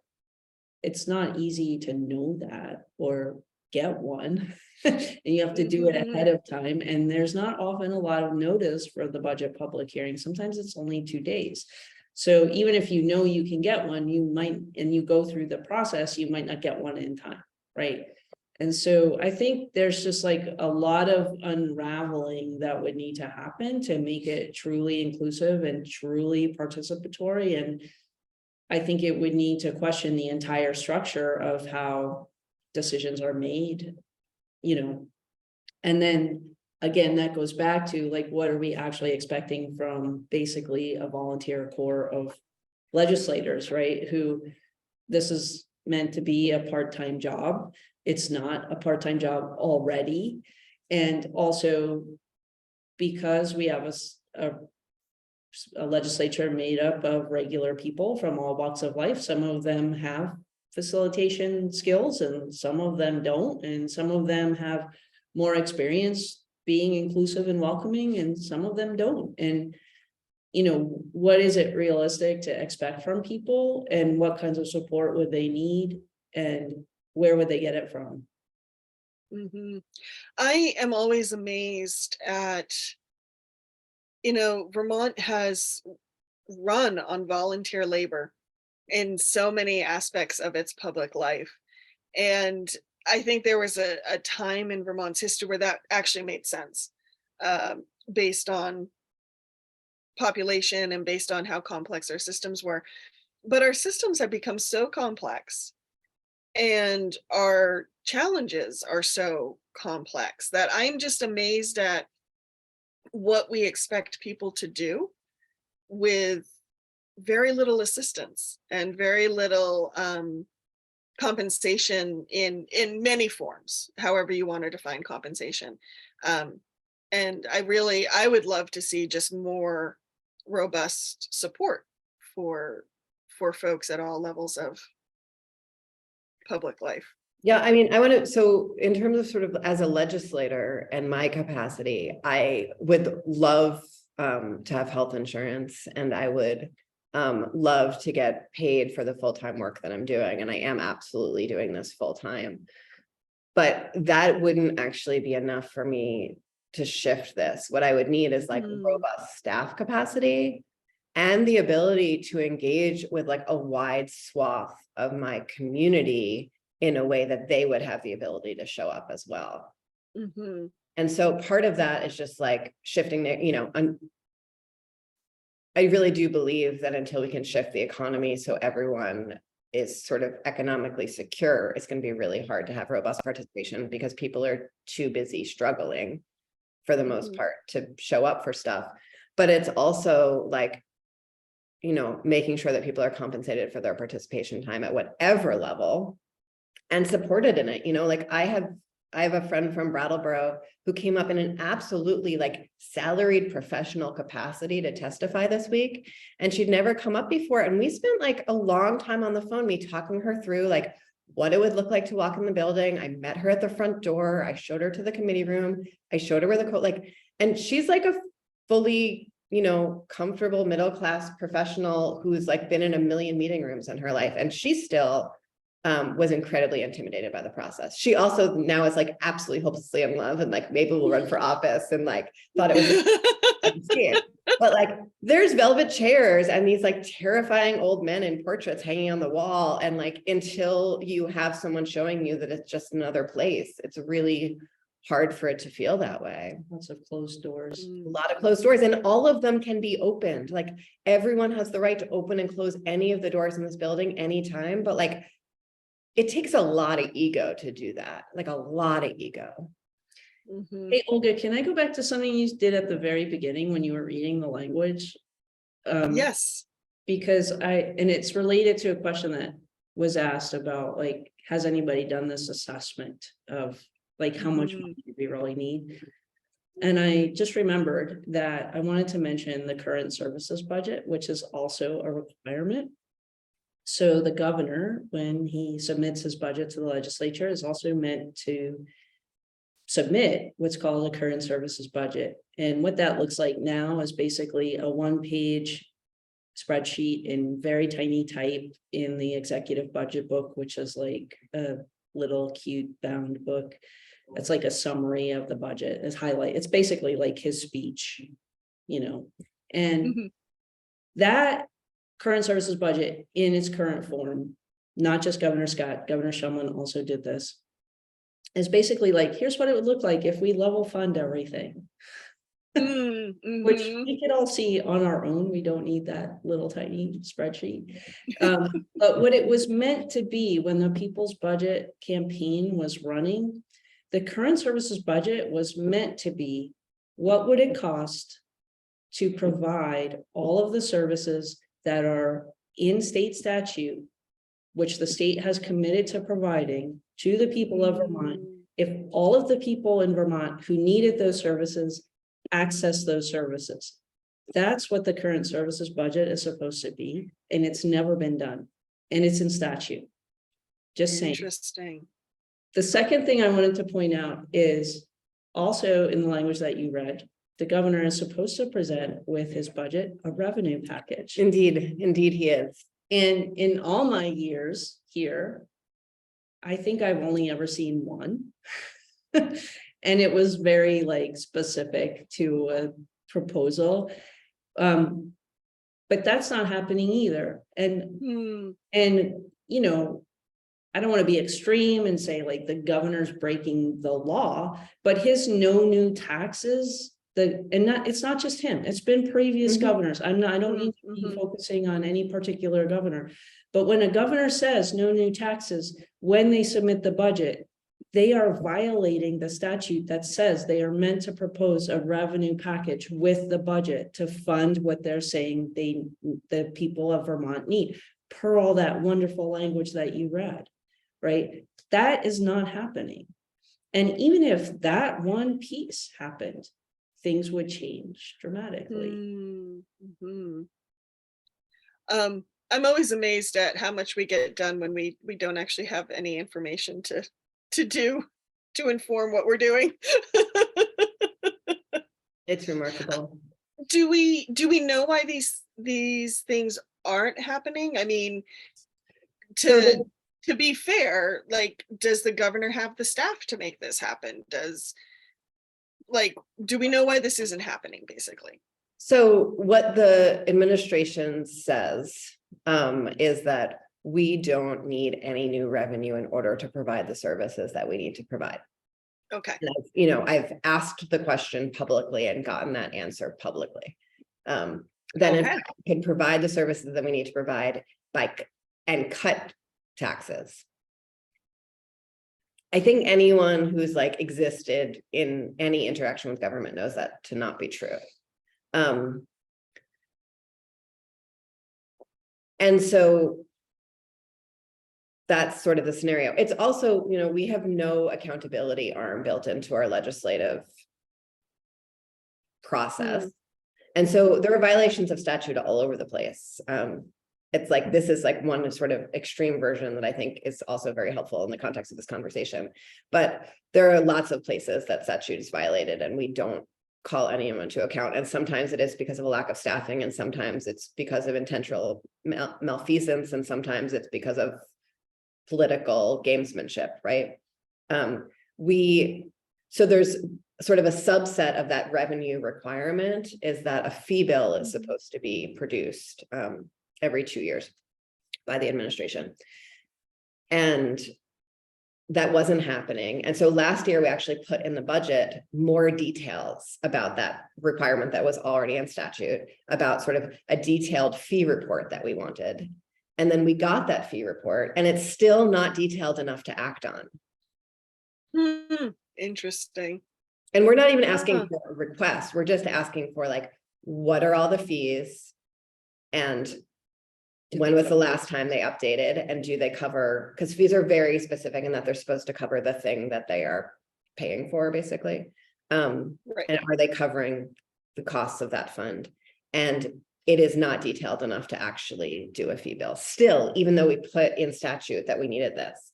S2: it's not easy to know that or get one. And you have to do it ahead of time. And there's not often a lot of notice for the budget public hearing. Sometimes it's only 2 days. So even if you can get one, you might, and you go through the process, you might not get one in time, right? And so I think there's just like a lot of unraveling that would need to happen to make it truly inclusive and truly participatory. And I think it would need to question the entire structure of how decisions are made, and then again, that goes back to like, what are we actually expecting from basically a volunteer corps of legislators, right? Who this is meant to be a part-time job. It's not a part-time job already. And also because we have a legislature made up of regular people from all walks of life. Some of them have facilitation skills and some of them don't. And some of them have more experience being inclusive and welcoming and some of them don't. And what is it realistic to expect from people and what kinds of support would they need and where would they get it from?
S1: I am always amazed at, Vermont has run on volunteer labor in so many aspects of its public life. And I think there was a time in Vermont's history where that actually made sense, based on population and based on how complex our systems were. But our systems have become so complex and our challenges are so complex that I'm just amazed at what we expect people to do with very little assistance and very little compensation in many forms, however you want to define compensation. And I would love to see just more robust support for folks at all levels of public life.
S3: Yeah, so in terms of sort of as a legislator and my capacity, I would love to have health insurance and I would love to get paid for the full-time work that I'm doing. And I am absolutely doing this full-time, but that wouldn't actually be enough for me to shift this. What I would need is like robust staff capacity and the ability to engage with like a wide swath of my community in a way that they would have the ability to show up as well. And so part of that is just like shifting the, I really do believe that until we can shift the economy so everyone is sort of economically secure, it's going to be really hard to have robust participation because people are too busy struggling for the most part to show up for stuff. But it's also like, making sure that people are compensated for their participation time at whatever level and supported in it. Like I have a friend from Brattleboro who came up in an absolutely like salaried professional capacity to testify this week. And she'd never come up before. And we spent like a long time on the phone, me talking her through like what it would look like to walk in the building. I met her at the front door. I showed her to the committee room. I showed her where the code, and she's like a fully you know, comfortable middle-class professional who's like been in a million meeting rooms in her life, and she still was incredibly intimidated by the process. She also now is like absolutely hopelessly in love and like maybe will run for office and like thought it was but like there's velvet chairs and these like terrifying old men in portraits hanging on the wall, and like until you have someone showing you that it's just another place, it's really hard for it to feel that way.
S2: Lots of closed doors.
S3: A lot of closed doors, and all of them can be opened. Like everyone has the right to open and close any of the doors in this building anytime, but like it takes a lot of ego to do that, like a lot of ego.
S2: Hey, Olga, can I go back to something you did at the very beginning when you were reading the language?
S1: Yes.
S2: Because and it's related to a question that was asked about, like, has anybody done this assessment of like how much money do we really need? And I just remembered that I wanted to mention the current services budget, which is also a requirement. So the governor, when he submits his budget to the legislature, is also meant to submit what's called a current services budget. And what that looks like now is basically a one-page spreadsheet in very tiny type in the executive budget book, which is like a little cute bound book. It's like a summary of the budget. It's basically like his speech, you know, and that current services budget in its current form, not just Governor Scott, Governor Shumlin also did this, is basically like, here's what it would look like if we level fund everything, which we can all see on our own. We don't need that little tiny spreadsheet. But what it was meant to be when the People's Budget campaign was running, the current services budget was meant to be, what would it cost to provide all of the services that are in state statute, which the state has committed to providing to the people of Vermont, if all of the people in Vermont who needed those services access those services. That's what the current services budget is supposed to be, and it's never been done, and it's in statute. Just saying.
S1: Interesting.
S2: The second thing I wanted to point out is also in the language that you read, the governor is supposed to present with his budget a revenue package.
S3: Indeed, indeed he is.
S2: And in all my years here, I think I've only ever seen one. And it was very like specific to a proposal. But that's not happening either. And you know, I don't want to be extreme and say like the governor's breaking the law, but his no new taxes, it's not just him, it's been previous governors. I don't need to be focusing on any particular governor, but when a governor says no new taxes, when they submit the budget, they are violating the statute that says they are meant to propose a revenue package with the budget to fund what they're saying the people of Vermont need, per all that wonderful language that you read, right? That is not happening. And even if that one piece happened, things would change dramatically.
S1: I'm always amazed at how much we get done when we don't actually have any information to inform what we're doing.
S3: It's remarkable.
S1: Do we know why these things aren't happening? I mean, to be fair, like, does the governor have the staff to make this happen? Do we know why this isn't happening, basically?
S3: So what the administration says is that we don't need any new revenue in order to provide the services that we need to provide.
S1: Okay.
S3: And I've asked the question publicly and gotten that answer publicly. Then in fact, we can provide the services that we need to provide and cut taxes. I think anyone who's like existed in any interaction with government knows that to not be true. And so that's sort of the scenario. It's also, we have no accountability arm built into our legislative process. And so there are violations of statute all over the place. It's like, this is like one sort of extreme version that I think is also very helpful in the context of this conversation. But there are lots of places that statute is violated and we don't call anyone to account. And sometimes it is because of a lack of staffing, and sometimes it's because of intentional malfeasance, and sometimes it's because of political gamesmanship, right? So there's sort of a subset of that revenue requirement is that a fee bill is supposed to be produced every 2 years by the administration. And that wasn't happening. And so last year we actually put in the budget more details about that requirement that was already in statute, about sort of a detailed fee report that we wanted. And then we got that fee report, and it's still not detailed enough to act on.
S1: Interesting.
S3: And we're not even asking for a request. We're just asking for, like, what are all the fees? And when was the last time they updated, and do they cover, because fees are very specific in that they're supposed to cover the thing that they are paying for, basically.
S1: Right.
S3: And are they covering the costs of that fund? And it is not detailed enough to actually do a fee bill still, even though we put in statute that we needed this.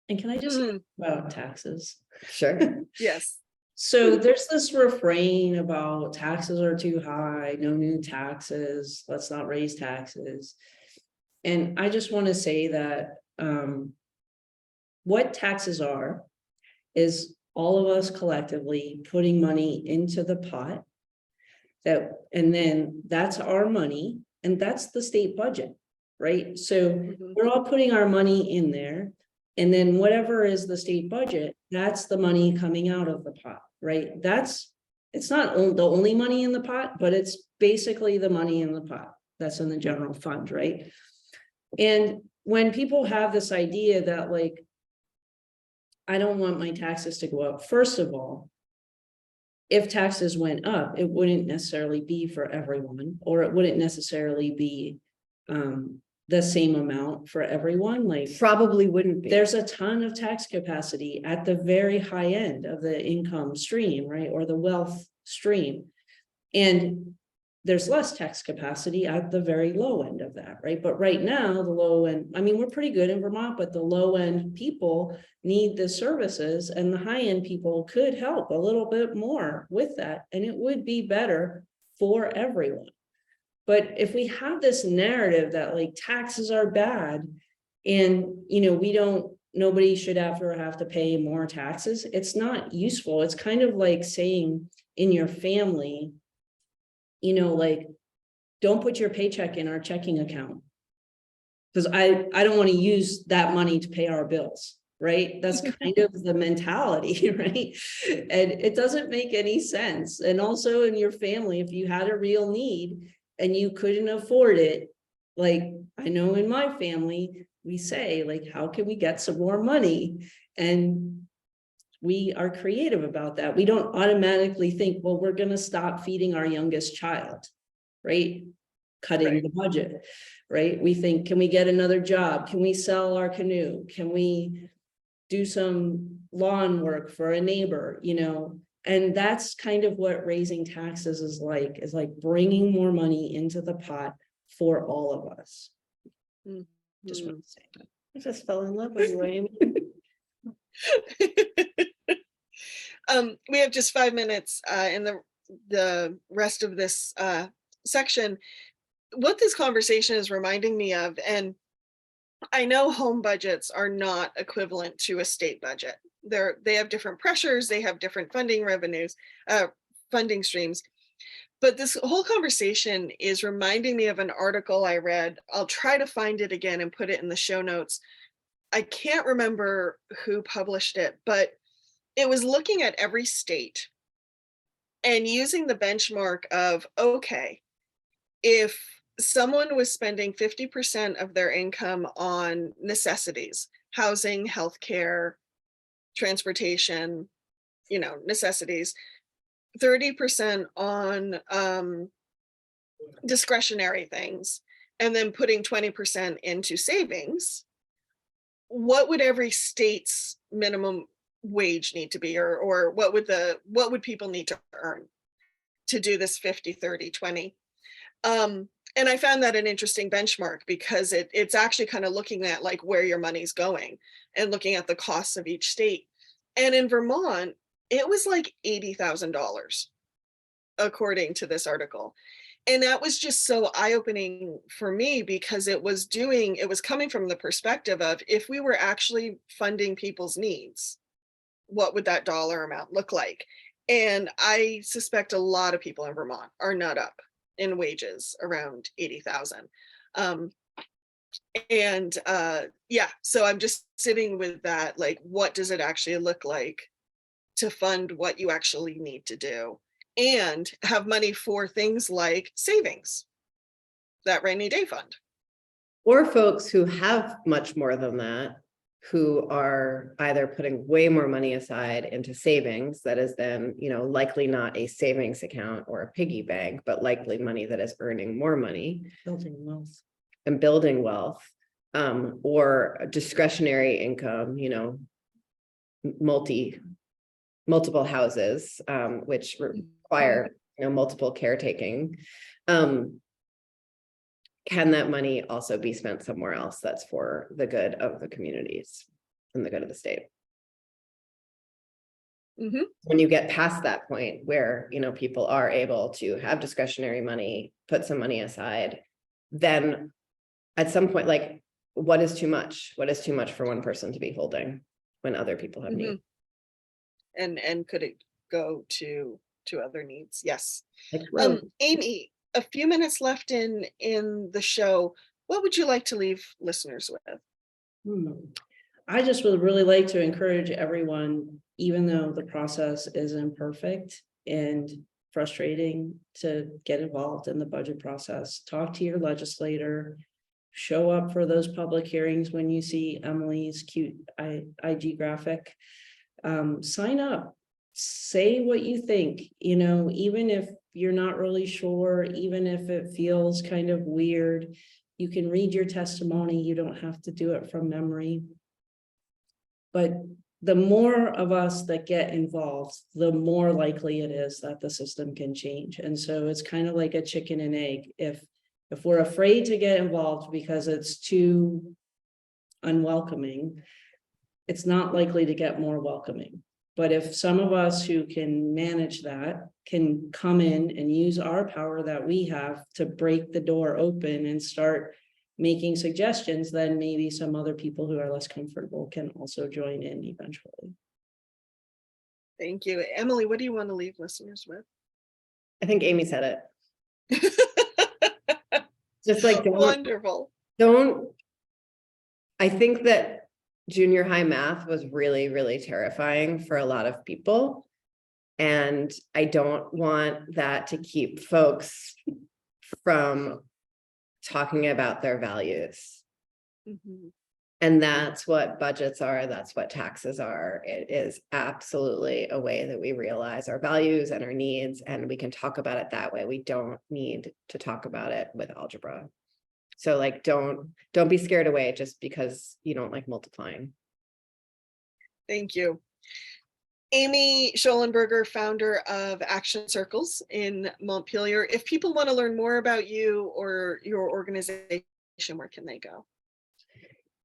S2: And can I just talk about taxes?
S3: Sure.
S1: Yes.
S2: So there's this refrain about taxes are too high, no new taxes, let's not raise taxes. And I just want to say that what taxes are is all of us collectively putting money into the pot, and then that's our money, and that's the state budget, right? So we're all putting our money in there. And then whatever is the state budget, that's the money coming out of the pot, right? It's not the only money in the pot, but it's basically the money in the pot that's in the general fund, right? And when people have this idea that, like, I don't want my taxes to go up, first of all, if taxes went up, it wouldn't necessarily be for everyone, or it wouldn't necessarily be the same amount for everyone. Like,
S3: Probably wouldn't be.
S2: there's a ton of tax capacity at the very high end of the income stream, right? Or the wealth stream. And there's less tax capacity at the very low end of that, right? But right now, the low end, I mean, we're pretty good in Vermont, but the low end people need the services, and the high end people could help a little bit more with that. And it would be better for everyone. But if we have this narrative that, like, taxes are bad, and, you know, nobody should ever have to pay more taxes, it's not useful. It's kind of like saying in your family, you know, like, don't put your paycheck in our checking account, because I don't want to use that money to pay our bills, right? That's kind of the mentality, right? And it doesn't make any sense. And also in your family, if you had a real need and you couldn't afford it, like, I know in my family, we say, like, how can we get some more money? And we are creative about that. We don't automatically think, well, we're going to stop feeding our youngest child, right? Cutting the budget, right? We think, can we get another job? Can we sell our canoe? Can we do some lawn work for a neighbor, you know? And that's kind of what raising taxes is like bringing more money into the pot for all of us. Just want to say that.
S3: I just fell in love with you, Amy.
S1: We have just 5 minutes in the rest of this section. What this conversation is reminding me of, and I know home budgets are not equivalent to a state budget. They have different pressures, they have different funding revenues, funding streams. But this whole conversation is reminding me of an article I read. I'll try to find it again and put it in the show notes. I can't remember who published it, but it was looking at every state and using the benchmark of, okay, if someone was spending 50% of their income on necessities, housing, healthcare, transportation, you know, necessities, 30% on discretionary things, and then putting 20% into savings, what would every state's minimum wage need to be, or what would people need to earn to do this 50, 30, 20? And I found that an interesting benchmark, because it's actually kind of looking at, like, where your money's going and looking at the costs of each state. And in Vermont, it was like $80,000, according to this article. And that was just so eye-opening for me, because it was coming from the perspective of, if we were actually funding people's needs, what would that dollar amount look like? And I suspect a lot of people in Vermont are not up in wages around 80,000. Yeah, so I'm just sitting with that, like, what does it actually look like to fund what you actually need to do, and have money for things like savings, that rainy day fund.
S3: Or folks who have much more than that, who are either putting way more money aside into savings that is then, likely not a savings account or a piggy bank, but likely money that is earning more money.
S2: Building wealth.
S3: And building wealth, or discretionary income, multiple houses, which require, multiple caretaking. Can that money also be spent somewhere else that's for the good of the communities and the good of the state?
S1: Mm-hmm.
S3: When you get past that point where, people are able to have discretionary money, put some money aside, then at some point, like, what is too much? What is too much for one person to be holding when other people have needs?
S1: And could it go to other needs? Yes.
S3: Like,
S1: Amy, a few minutes left in the show. What would you like to leave listeners with?
S2: I just would really like to encourage everyone, even though the process is imperfect and frustrating, to get involved in the budget process. Talk to your legislator. Show up for those public hearings when you see Emily's cute IG graphic. Sign up. Say what you think, even if you're not really sure, even if it feels kind of weird, you can read your testimony. You don't have to do it from memory. But the more of us that get involved, the more likely it is that the system can change. And so it's kind of like a chicken and egg. If we're afraid to get involved because it's too unwelcoming, it's not likely to get more welcoming. But if some of us who can manage that can come in and use our power that we have to break the door open and start making suggestions, then maybe some other people who are less comfortable can also join in eventually.
S1: Thank you. Emily, what do you want to leave listeners with?
S3: I think Amy said it. Just like,
S1: wonderful.
S3: I think that junior high math was really, really terrifying for a lot of people. And I don't want that to keep folks from talking about their values.
S1: Mm-hmm.
S3: And that's what budgets are. That's what taxes are. It is absolutely a way that we realize our values and our needs, and we can talk about it that way. We don't need to talk about it with algebra. So like, don't be scared away just because you don't like multiplying.
S1: Thank you. Amy Schollenberger, founder of Action Circles in Montpelier. If people want to learn more about you or your organization, where can they go?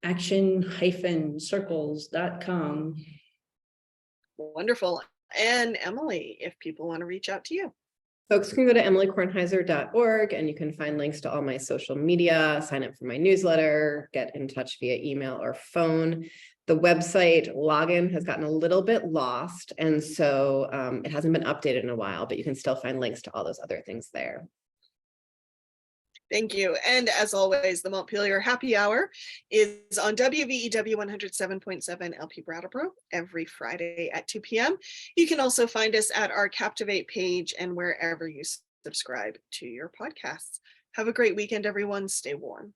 S2: action-circles.com.
S1: Wonderful. And Emily, if people want to reach out to you.
S3: Folks can go to emilykornheiser.org and you can find links to all my social media, sign up for my newsletter, get in touch via email or phone. The website login has gotten a little bit lost, and so it hasn't been updated in a while, but you can still find links to all those other things there.
S1: Thank you. And as always, the Montpelier Happy Hour is on WVEW 107.7 LP Brattleboro every Friday at 2 p.m. You can also find us at our Captivate page and wherever you subscribe to your podcasts. Have a great weekend, everyone. Stay warm.